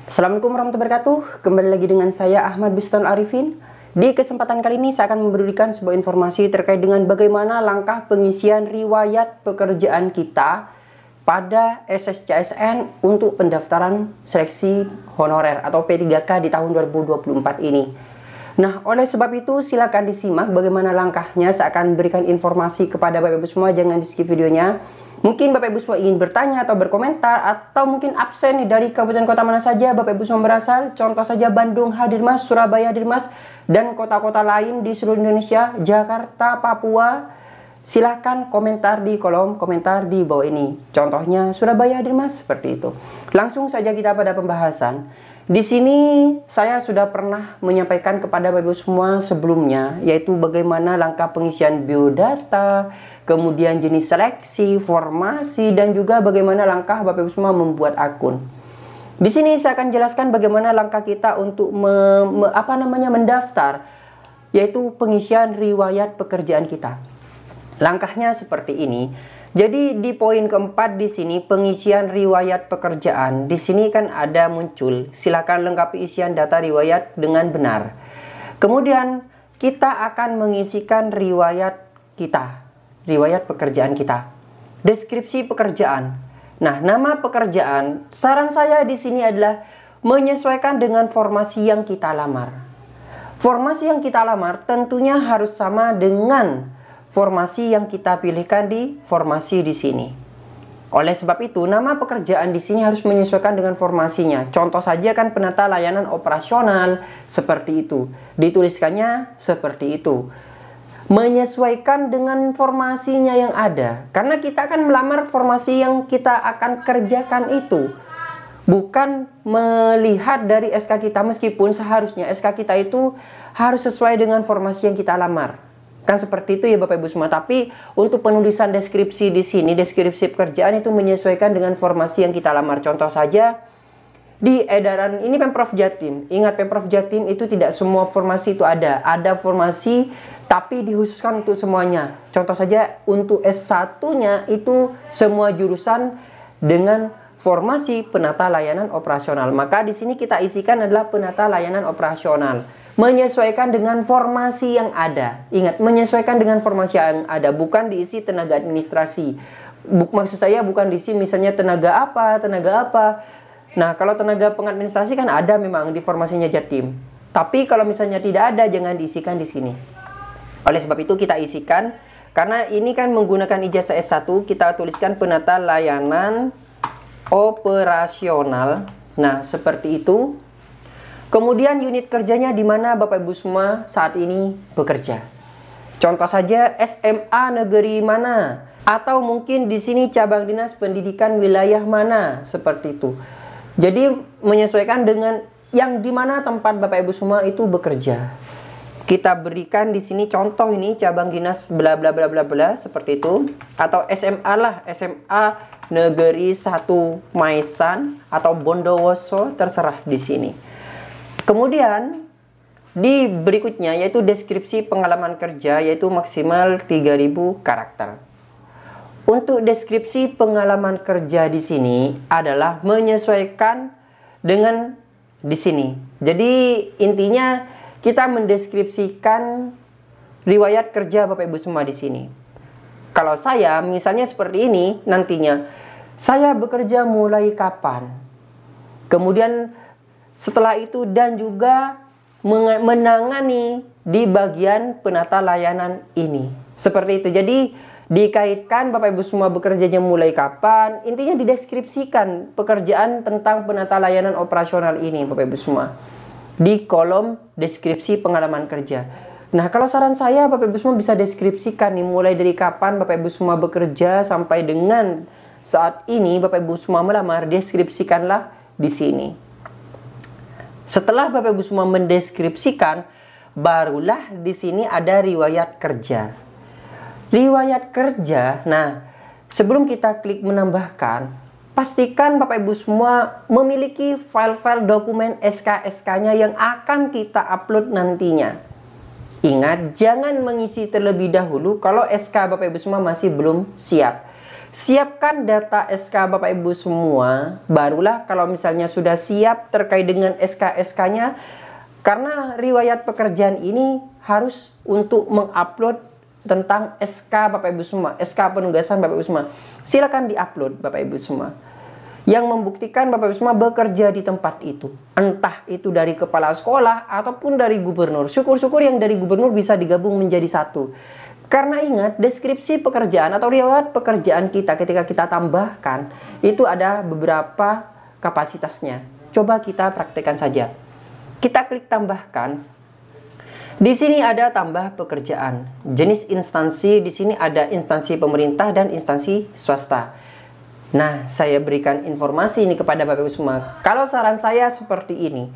Assalamualaikum warahmatullahi wabarakatuh. Kembali lagi dengan saya Ahmad Biston Arifin. Di kesempatan kali ini saya akan memberikan sebuah informasi terkait dengan bagaimana langkah pengisian riwayat pekerjaan kita pada SSCSN untuk pendaftaran seleksi honorer atau P3K di tahun 2024 ini. Nah, oleh sebab itu silakan disimak bagaimana langkahnya. Saya akan berikan informasi kepada Bapak Ibu semua, jangan di skip videonya. Mungkin Bapak Ibu semua ingin bertanya atau berkomentar, atau mungkin absen dari kabupaten kota mana saja Bapak Ibu semua berasal. Contoh saja Bandung hadir Mas, Surabaya hadir Mas, dan kota-kota lain di seluruh Indonesia, Jakarta, Papua. Silahkan komentar di kolom komentar di bawah ini. Contohnya Surabaya hadir Mas, seperti itu. Langsung saja kita pada pembahasan. Di sini saya sudah pernah menyampaikan kepada Bapak Ibu semua sebelumnya, yaitu bagaimana langkah pengisian biodata, kemudian jenis seleksi, formasi, dan juga bagaimana langkah Bapak Ibu semua membuat akun. Di sini saya akan jelaskan bagaimana langkah kita untuk mendaftar, yaitu pengisian riwayat pekerjaan kita. Langkahnya seperti ini. Jadi di poin keempat di sini pengisian riwayat pekerjaan. Di sini kan ada muncul, silakan lengkapi isian data riwayat dengan benar. Kemudian kita akan mengisikan riwayat kita, riwayat pekerjaan kita. Deskripsi pekerjaan. Nah, nama pekerjaan, saran saya di sini adalah menyesuaikan dengan formasi yang kita lamar. Formasi yang kita lamar tentunya harus sama dengan formasi yang kita pilihkan di formasi di sini. Oleh sebab itu, nama pekerjaan di sini harus menyesuaikan dengan formasinya. Contoh saja kan penata layanan operasional, seperti itu. Dituliskannya seperti itu. Menyesuaikan dengan formasinya yang ada. Karena kita akan melamar formasi yang kita akan kerjakan itu. Bukan melihat dari SK kita, meskipun seharusnya SK kita itu harus sesuai dengan formasi yang kita lamar. Kan seperti itu ya Bapak Ibu semua. Tapi untuk penulisan deskripsi di sini, deskripsi pekerjaan itu menyesuaikan dengan formasi yang kita lamar. Contoh saja di edaran ini Pemprov Jatim. Ingat, Pemprov Jatim itu tidak semua formasi itu ada. Ada formasi tapi dikhususkan untuk semuanya. Contoh saja untuk S1-nya itu semua jurusan dengan formasi penata layanan operasional. Maka di sini kita isikan adalah penata layanan operasional. Menyesuaikan dengan formasi yang ada. Ingat, menyesuaikan dengan formasi yang ada, bukan diisi tenaga administrasi. Maksud saya bukan diisi misalnya tenaga apa. Nah, kalau tenaga pengadministrasi kan ada memang di formasinya Jatim. Tapi kalau misalnya tidak ada, jangan diisikan di sini. Oleh sebab itu kita isikan, karena ini kan menggunakan ijazah S1, kita tuliskan penata layanan operasional. Nah, seperti itu. Kemudian unit kerjanya di mana Bapak Ibu semua saat ini bekerja. Contoh saja SMA negeri mana, atau mungkin di sini cabang dinas pendidikan wilayah mana, seperti itu. Jadi menyesuaikan dengan yang di mana tempat Bapak Ibu semua itu bekerja. Kita berikan di sini contoh ini cabang dinas bla bla bla bla bla, seperti itu, atau SMA lah, SMA negeri 1 Maisan atau Bondowoso, terserah di sini. Kemudian di berikutnya yaitu deskripsi pengalaman kerja, yaitu maksimal 3000 karakter. Untuk deskripsi pengalaman kerja di sini adalah menyesuaikan dengan di sini. Jadi intinya kita mendeskripsikan riwayat kerja Bapak Ibu semua di sini. Kalau saya misalnya seperti ini nantinya, saya bekerja mulai kapan? Kemudian setelah itu dan juga menangani di bagian penata layanan ini. Seperti itu. Jadi dikaitkan Bapak Ibu semua bekerjanya mulai kapan. Intinya dideskripsikan pekerjaan tentang penata layanan operasional ini Bapak Ibu semua. Di kolom deskripsi pengalaman kerja. Nah, kalau saran saya Bapak Ibu semua bisa deskripsikan nih mulai dari kapan Bapak Ibu semua bekerja sampai dengan saat ini Bapak Ibu semua melamar, deskripsikanlah di sini. Setelah Bapak Ibu semua mendeskripsikan, barulah di sini ada riwayat kerja. Riwayat kerja, nah sebelum kita klik menambahkan, pastikan Bapak Ibu semua memiliki file-file dokumen SK-SK-nya yang akan kita upload nantinya. Ingat, jangan mengisi terlebih dahulu kalau SK Bapak Ibu semua masih belum siap. Siapkan data SK Bapak Ibu semua, barulah kalau misalnya sudah siap terkait dengan SK-SK-nya, karena riwayat pekerjaan ini harus untuk mengupload tentang SK Bapak Ibu semua, SK penugasan Bapak Ibu semua. Silakan diupload Bapak Ibu semua, yang membuktikan Bapak Ibu semua bekerja di tempat itu. Entah itu dari kepala sekolah ataupun dari gubernur. Syukur-syukur yang dari gubernur bisa digabung menjadi satu. Karena ingat, deskripsi pekerjaan atau riwayat pekerjaan kita ketika kita tambahkan, itu ada beberapa kapasitasnya. Coba kita praktekkan saja. Kita klik tambahkan. Di sini ada tambah pekerjaan. Jenis instansi, di sini ada instansi pemerintah dan instansi swasta. Nah, saya berikan informasi ini kepada Bapak Ibu semua. Kalau saran saya seperti ini.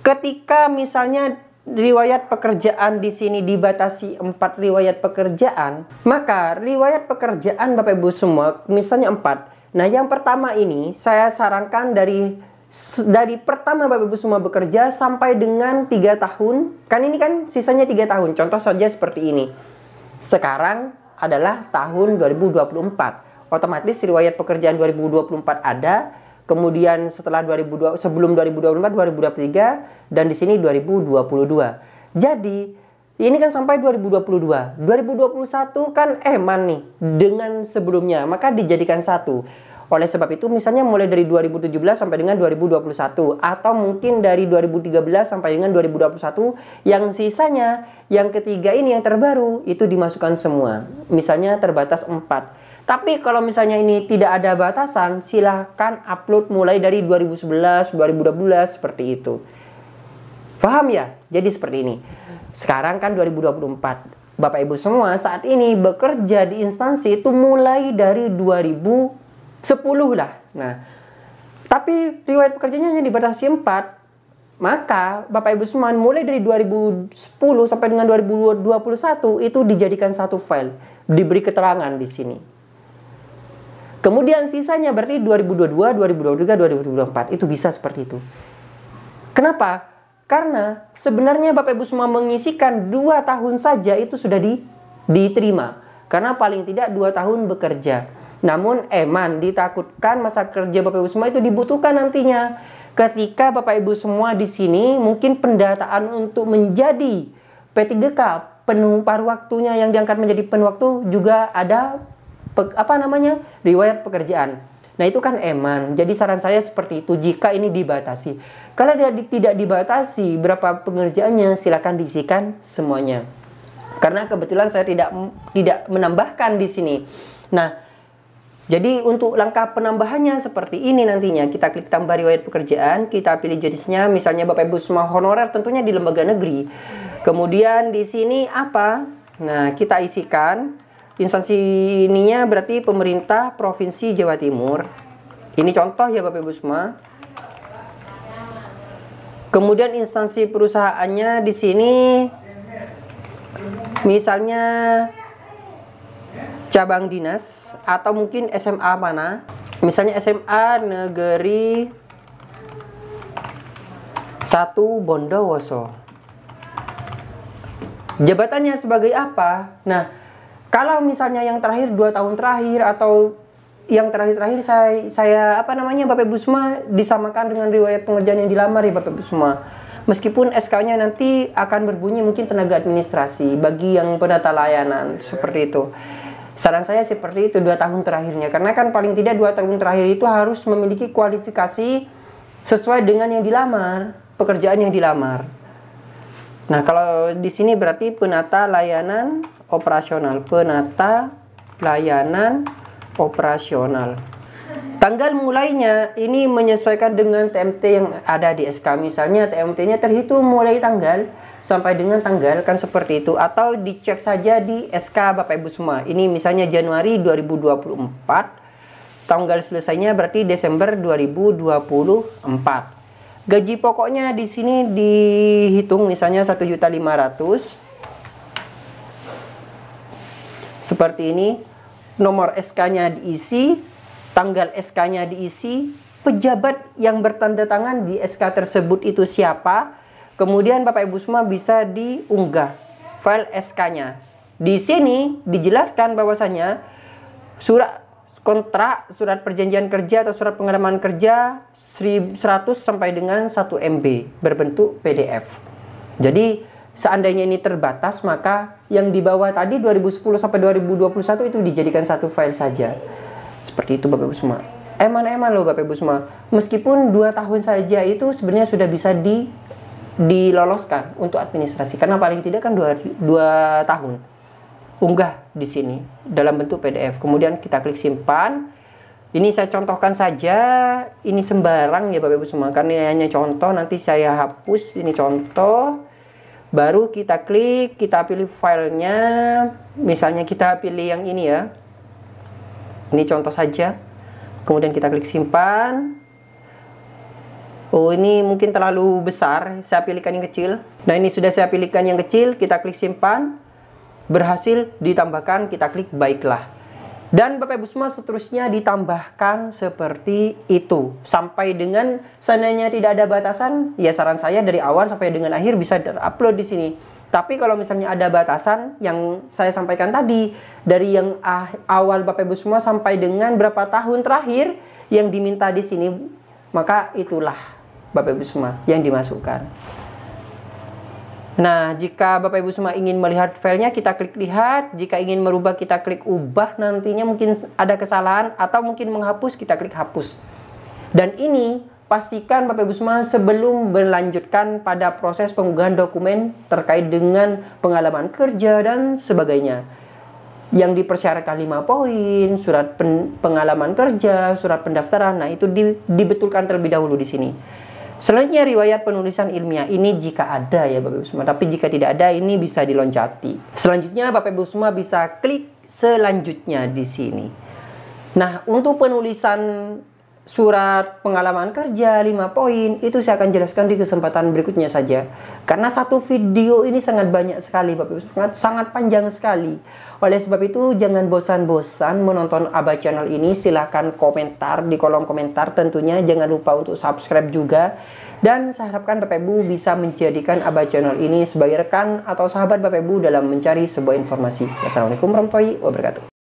Ketika misalnya riwayat pekerjaan di sini dibatasi 4 riwayat pekerjaan, maka riwayat pekerjaan Bapak Ibu semua misalnya 4. Nah, yang pertama ini saya sarankan dari pertama Bapak Ibu semua bekerja sampai dengan 3 tahun. Kan ini kan sisanya 3 tahun. Contoh saja seperti ini. Sekarang adalah tahun 2024. Otomatis riwayat pekerjaan 2024 ada. Kemudian setelah sebelum 2024, 2023, dan di sini 2022. Jadi ini kan sampai 2022. 2021 kan eman nih dengan sebelumnya, maka dijadikan satu. Oleh sebab itu misalnya mulai dari 2017 sampai dengan 2021, atau mungkin dari 2013 sampai dengan 2021, yang sisanya yang ketiga ini yang terbaru itu dimasukkan semua. Misalnya terbatas 4. Tapi kalau misalnya ini tidak ada batasan, silahkan upload mulai dari 2011, 2012, seperti itu. Paham ya? Jadi seperti ini. Sekarang kan 2024. Bapak Ibu semua saat ini bekerja di instansi itu mulai dari 2010 lah. Nah, tapi riwayat pekerjaannya hanya dibatasi 4. Maka Bapak Ibu semua mulai dari 2010 sampai dengan 2021 itu dijadikan satu file. Diberi keterangan di sini. Kemudian sisanya berarti 2022, 2023, 2024. Itu bisa seperti itu. Kenapa? Karena sebenarnya Bapak Ibu semua mengisikan 2 tahun saja itu sudah diterima. Karena paling tidak 2 tahun bekerja. Namun ditakutkan masa kerja Bapak Ibu semua itu dibutuhkan nantinya. Ketika Bapak Ibu semua di sini mungkin pendataan untuk menjadi P3K penuh paruh waktunya yang diangkat menjadi penuh waktu juga ada riwayat pekerjaan. Nah, itu kan Jadi saran saya seperti itu jika ini dibatasi. Kalau tidak dibatasi berapa pengerjaannya, silakan diisikan semuanya. Karena kebetulan saya tidak menambahkan di sini. Nah, jadi untuk langkah penambahannya seperti ini nantinya. Kita klik tambah riwayat pekerjaan, kita pilih jenisnya, misalnya Bapak Ibu semua honorer tentunya di lembaga negeri. Kemudian di sini apa? Nah, kita isikan. Instansi ininya berarti pemerintah Provinsi Jawa Timur. Ini contoh ya Bapak Ibu semua. Kemudian instansi perusahaannya di sini misalnya cabang dinas atau mungkin SMA mana. Misalnya SMA Negeri 1 Bondowoso. Jabatannya sebagai apa? Nah, kalau misalnya yang terakhir 2 tahun terakhir atau yang terakhir saya Bapak Ibu semua disamakan dengan riwayat pengerjaan yang dilamar ya Bapak Ibu semua. Meskipun SK-nya nanti akan berbunyi mungkin tenaga administrasi bagi yang penata layanan seperti itu. Saran saya seperti itu 2 tahun terakhirnya, karena kan paling tidak 2 tahun terakhir itu harus memiliki kualifikasi sesuai dengan yang dilamar, pekerjaan yang dilamar. Nah, kalau di sini berarti penata layanan operasional, penata layanan operasional. Tanggal mulainya ini menyesuaikan dengan TMT yang ada di SK. Misalnya TMT-nya terhitung mulai tanggal sampai dengan tanggal, kan seperti itu. Atau dicek saja di SK Bapak Ibu semua. Ini misalnya Januari 2024. Tanggal selesainya berarti Desember 2024. Gaji pokoknya di sini dihitung misalnya 1.500.000. Seperti ini. Nomor SK-nya diisi, tanggal SK-nya diisi, pejabat yang bertanda tangan di SK tersebut itu siapa. Kemudian Bapak Ibu semua bisa diunggah. file SK-nya. Di sini dijelaskan bahwasanya surat kontrak, surat perjanjian kerja atau surat pengalaman kerja 100 sampai dengan 1 MB berbentuk PDF. Jadi seandainya ini terbatas, maka yang di bawah tadi 2010 sampai 2021 itu dijadikan satu file saja. Seperti itu Bapak Ibu semua. Eman-eman loh Bapak Ibu semua. Meskipun 2 tahun saja itu sebenarnya sudah bisa diloloskan untuk administrasi. Karena paling tidak kan 2 tahun. Unggah di sini dalam bentuk PDF. Kemudian kita klik simpan. Ini saya contohkan saja. Ini sembarang ya Bapak Ibu semua. Karena ini hanya contoh, nanti saya hapus. Ini contoh. Baru kita klik, kita pilih filenya. Misalnya kita pilih yang ini ya. Ini contoh saja. Kemudian kita klik simpan. Oh, ini mungkin terlalu besar. Saya pilihkan yang kecil. Nah, ini sudah saya pilihkan yang kecil. Kita klik simpan. Berhasil ditambahkan. Kita klik baiklah. Dan Bapak Ibu semua seterusnya ditambahkan seperti itu. Sampai dengan seandainya tidak ada batasan, ya saran saya dari awal sampai dengan akhir bisa terupload di sini. Tapi kalau misalnya ada batasan yang saya sampaikan tadi, dari yang awal Bapak Ibu semua sampai dengan berapa tahun terakhir yang diminta di sini, maka itulah Bapak Ibu semua yang dimasukkan. Nah, jika Bapak Ibu semua ingin melihat filenya, kita klik lihat. Jika ingin merubah, kita klik ubah. Nantinya mungkin ada kesalahan atau mungkin menghapus, kita klik hapus. Dan ini pastikan Bapak Ibu semua sebelum melanjutkan pada proses pengunggahan dokumen terkait dengan pengalaman kerja dan sebagainya. Yang dipersyaratkan 5 poin, surat pengalaman kerja, surat pendaftaran. Nah, itu dibetulkan terlebih dahulu di sini. Selanjutnya riwayat penulisan ilmiah. Ini jika ada ya Bapak Ibu semua. Tapi jika tidak ada, ini bisa diloncati. Selanjutnya Bapak Ibu semua bisa klik selanjutnya di sini. Nah, untuk penulisan surat pengalaman kerja 5 poin itu saya akan jelaskan di kesempatan berikutnya saja. Karena satu video ini sangat banyak sekali Bapak Ibu, sangat panjang sekali. Oleh sebab itu jangan bosan-bosan menonton Aba Channel ini. Silahkan komentar di kolom komentar tentunya. Jangan lupa untuk subscribe juga. Dan saya harapkan Bapak Ibu bisa menjadikan Aba Channel ini sebagai rekan atau sahabat Bapak Ibu dalam mencari sebuah informasi. Wassalamualaikum warahmatullahi wabarakatuh.